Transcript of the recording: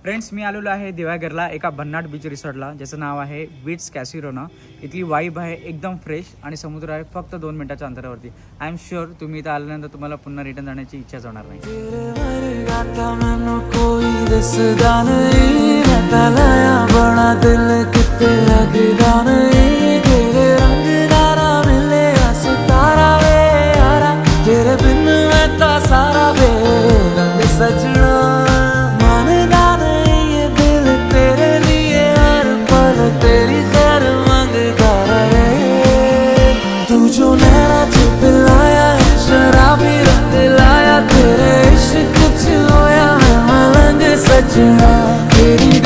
Friends, मी आलेलो आहे देवाघरला एका भन्नाट बीच रिसॉर्टला, ज्याचं नाव आहे बीच कॅसिरोना। इथली वाईब आहे एकदम फ्रेश आणि समुद्र आहे फक्त 2 मिनिटाच्या अंतरावरती। आय एम शुअर तुम्ही इथं आल्यानंतर तुम्हाला पुन्हा रिटर्न जाण्याची इच्छाच होणार नाही। तेरी